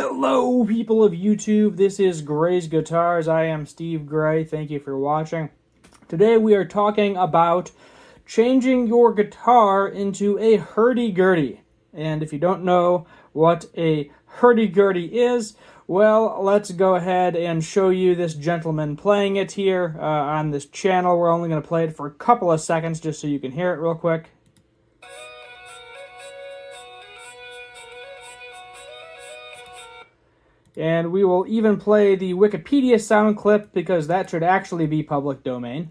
Hello, people of YouTube. This is Gray's Guitars. I am Steve Gray. Thank you for watching. Today we are talking about changing your guitar into a hurdy-gurdy. And if you don't know what a hurdy-gurdy is, well, let's go ahead and show you this gentleman playing it here on this channel. We're only going to play it for a couple of seconds just so you can hear it real quick. And we will even play the Wikipedia sound clip because that should actually be public domain.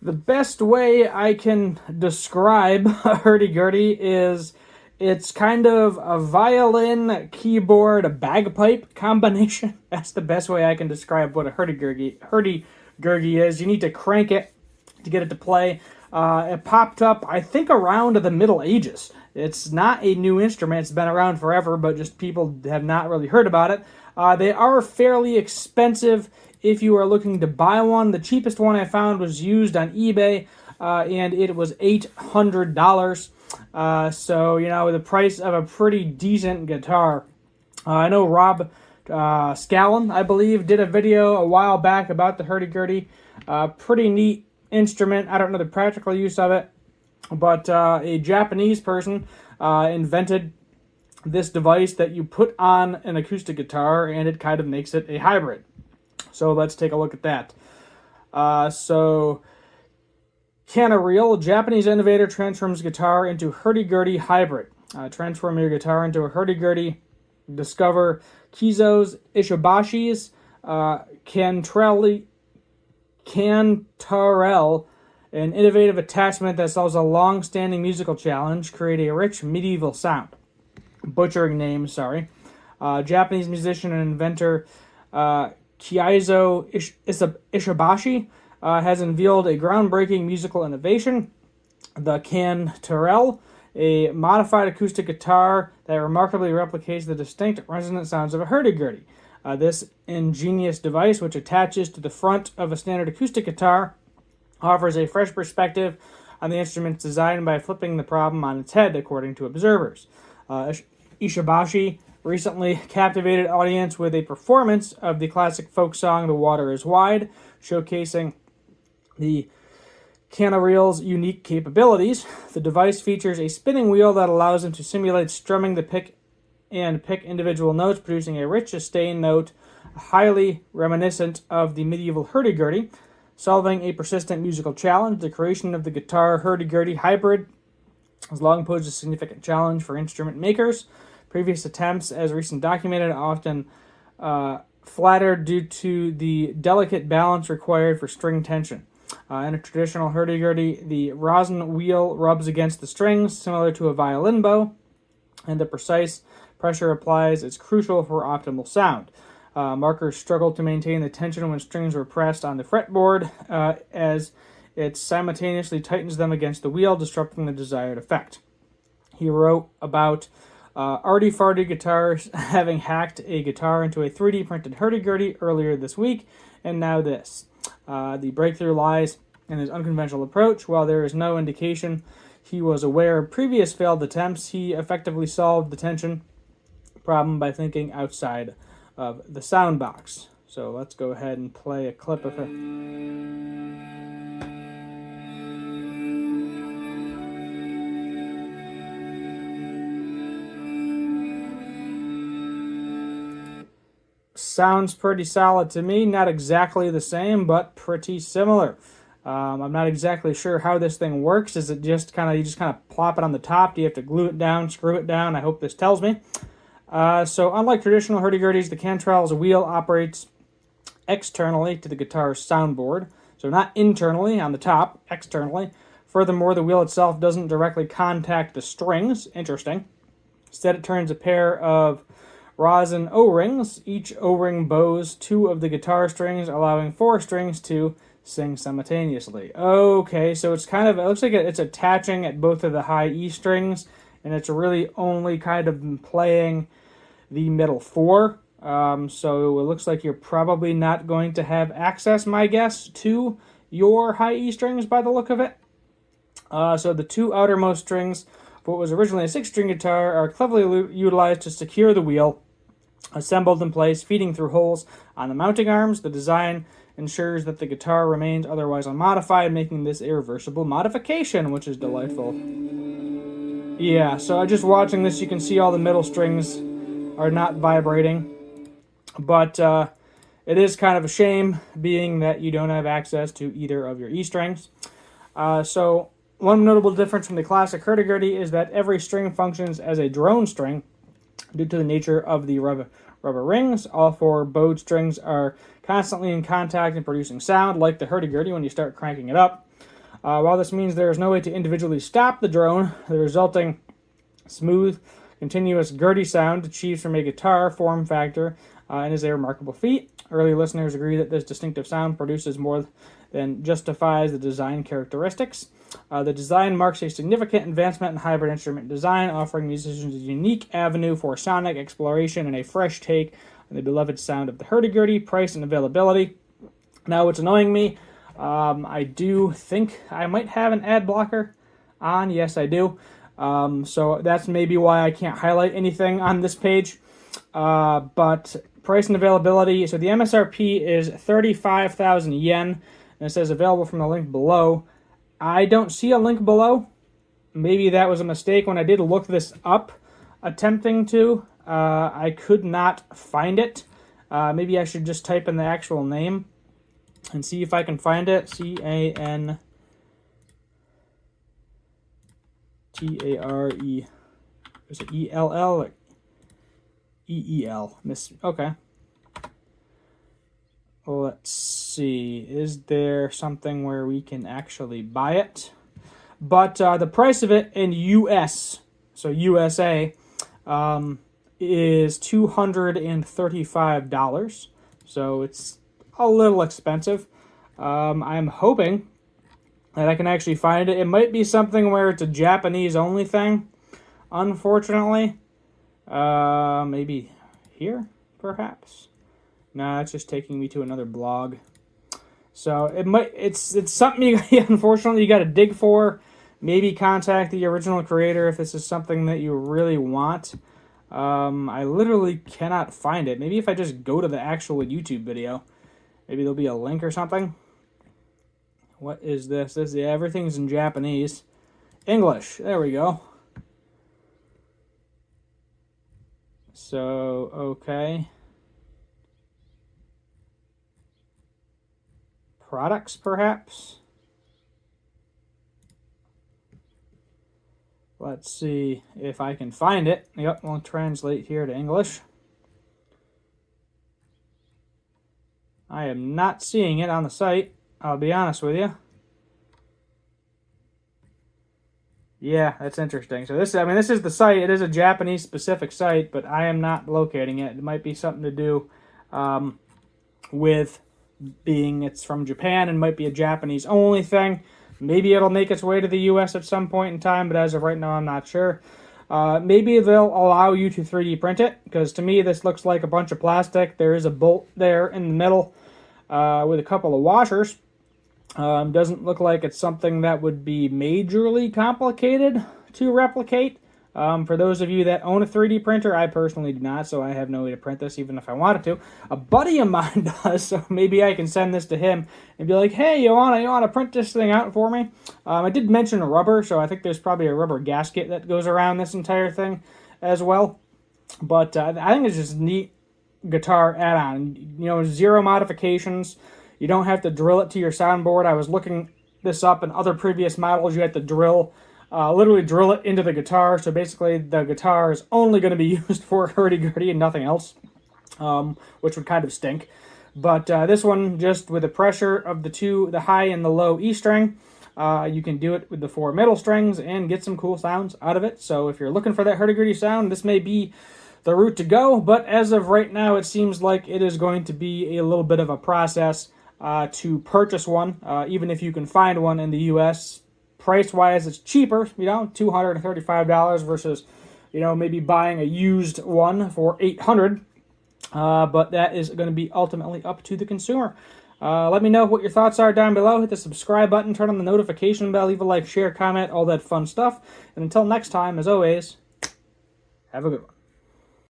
The best way I can describe a hurdy-gurdy is it's kind of a violin, keyboard, bagpipe combination. That's the best way I can describe what a hurdy-gurdy is. You need to crank it to get it to play. It popped up, I think, around the Middle Ages. It's not a new instrument. It's been around forever, but just people have not really heard about it. They are fairly expensive if you are looking to buy one. The cheapest one I found was used on eBay, and it was $800. So, you know, the price of a pretty decent guitar. I know Rob Scallon, I believe, did a video a while back about the hurdy-gurdy. Pretty neat instrument. I don't know the practical use of it, but a Japanese person invented this device that you put on an acoustic guitar, and it kind of makes it a hybrid. So let's take a look at that. Canterell, Japanese innovator, transforms guitar into hurdy-gurdy hybrid. Transform your guitar into a hurdy-gurdy. Discover Kizo's Ishibashi's Canterell, an innovative attachment that solves a long-standing musical challenge, create a rich medieval sound. Butchering names, sorry. Japanese musician and inventor Kizo Ishibashi has unveiled a groundbreaking musical innovation, the Canterell, a modified acoustic guitar that remarkably replicates the distinct resonant sounds of a hurdy-gurdy. This ingenious device, which attaches to the front of a standard acoustic guitar, offers a fresh perspective on the instrument's design by flipping the problem on its head, according to observers. Ishibashi recently captivated audience with a performance of the classic folk song The Water is Wide, showcasing the Canterell's unique capabilities. The device features a spinning wheel that allows him to simulate strumming the pick individual notes, producing a rich, sustained note, highly reminiscent of the medieval hurdy-gurdy. Solving a persistent musical challenge, the creation of the guitar hurdy-gurdy hybrid has long posed a significant challenge for instrument makers. Previous attempts, as recently documented, often flattered due to the delicate balance required for string tension. In a traditional hurdy-gurdy, the rosin wheel rubs against the strings, similar to a violin bow, and the precise pressure applies is crucial for optimal sound. Markers struggle to maintain the tension when strings are pressed on the fretboard, as it simultaneously tightens them against the wheel, disrupting the desired effect. He wrote about arty-farty guitars having hacked a guitar into a 3D printed hurdy-gurdy earlier this week, and now this. The breakthrough lies in his unconventional approach. While there is no indication he was aware of previous failed attempts, he effectively solved the tension problem by thinking outside of the sound box. So let's go ahead and play a clip of it. Sounds pretty solid to me. Not exactly the same, but pretty similar. I'm not exactly sure how this thing works. Is it just you just kind of plop it on the top? Do you have to glue it down, screw it down? I hope this tells me. So unlike traditional hurdy-gurdys, the Canterell's wheel operates externally to the guitar's soundboard. So not internally on the top, externally. Furthermore, the wheel itself doesn't directly contact the strings. Interesting. Instead, it turns a pair of rosin O-rings. Each O-ring bows 2 of the guitar strings, allowing 4 strings to sing simultaneously. Okay, so it's kind of, it looks like it's attaching at both of the high E strings, and it's really only kind of playing the middle 4. So it looks like you're probably not going to have access, my guess, to your high E strings by the look of it. So the two outermost strings of what was originally a 6-string guitar are cleverly utilized to secure the wheel, assembled in place, feeding through holes on the mounting arms. The design ensures that the guitar remains otherwise unmodified, making this a reversible modification, which is delightful. Yeah, so just watching this, you can see all the middle strings are not vibrating. But it is kind of a shame, being that you don't have access to either of your E strings. So one notable difference from the classic Hurdy Gurdy is that every string functions as a drone string due to the nature of the rubber rings. All 4 bowed strings are constantly in contact and producing sound, like the Hurdy Gurdy when you start cranking it up. While this means there is no way to individually stop the drone, the resulting smooth, continuous Gurdy sound achieved from a guitar form factor and is a remarkable feat. Early listeners agree that this distinctive sound produces more than justifies the design characteristics. The design marks a significant advancement in hybrid instrument design, offering musicians a unique avenue for sonic exploration and a fresh take on the beloved sound of the Hurdy Gurdy. Price and availability. Now, what's annoying me, I do think I might have an ad blocker on. Yes, I do. So that's maybe why I can't highlight anything on this page. But price and availability. So the MSRP is 35,000 yen, and it says available from the link below. I don't see a link below. Maybe that was a mistake when I did look this up, attempting to. I could not find it. Maybe I should just type in the actual name and see if I can find it. Cantare. Is it ELL or EEL? Okay. Let's see. Is there something where we can actually buy it? But the price of it in US, so USA, is $235. So it's a little expensive. I'm hoping that I can actually find it. It might be something where it's a Japanese only thing, unfortunately. Maybe here, perhaps. Nah, it's just taking me to another blog. So it's something unfortunately you got to dig for. Maybe contact the original creator if this is something that you really want. I literally cannot find it. Maybe if I just go to the actual YouTube video, maybe there'll be a link or something. What is this? Yeah, everything's in Japanese. English. There we go. So, okay. Products, perhaps? Let's see if I can find it. Yep, we'll translate here to English. I am not seeing it on the site, I'll be honest with you. Yeah, that's interesting. So this is the site. It is a Japanese-specific site, but I am not locating it. It might be something to do with being it's from Japan and might be a Japanese-only thing. Maybe it'll make its way to the U.S. at some point in time, but as of right now, I'm not sure. Maybe they'll allow you to 3D print it, because to me, this looks like a bunch of plastic. There is a bolt there in the middle with a couple of washers. Doesn't look like it's something that would be majorly complicated to replicate. For those of you that own a 3D printer, I personally do not, so I have no way to print this even if I wanted to. A buddy of mine does, so maybe I can send this to him and be like, hey, you wanna print this thing out for me? I did mention rubber, so I think there's probably a rubber gasket that goes around this entire thing as well. But I think it's just a neat guitar add-on. 0 modifications. You don't have to drill it to your soundboard. I was looking this up in other previous models. You had to literally drill it into the guitar. So basically, the guitar is only going to be used for hurdy-gurdy and nothing else, which would kind of stink. But this one, just with the pressure of the high and the low E string, you can do it with the 4 middle strings and get some cool sounds out of it. So if you're looking for that hurdy-gurdy sound, this may be the route to go. But as of right now, it seems like it is going to be a little bit of a process to purchase one, even if you can find one in the U.S. Price-wise, it's cheaper, $235 versus, maybe buying a used one for $800. but that is going to be ultimately up to the consumer. Let me know what your thoughts are down below. Hit the subscribe button, turn on the notification bell, leave a like, share, comment, all that fun stuff. And until next time, as always, have a good one.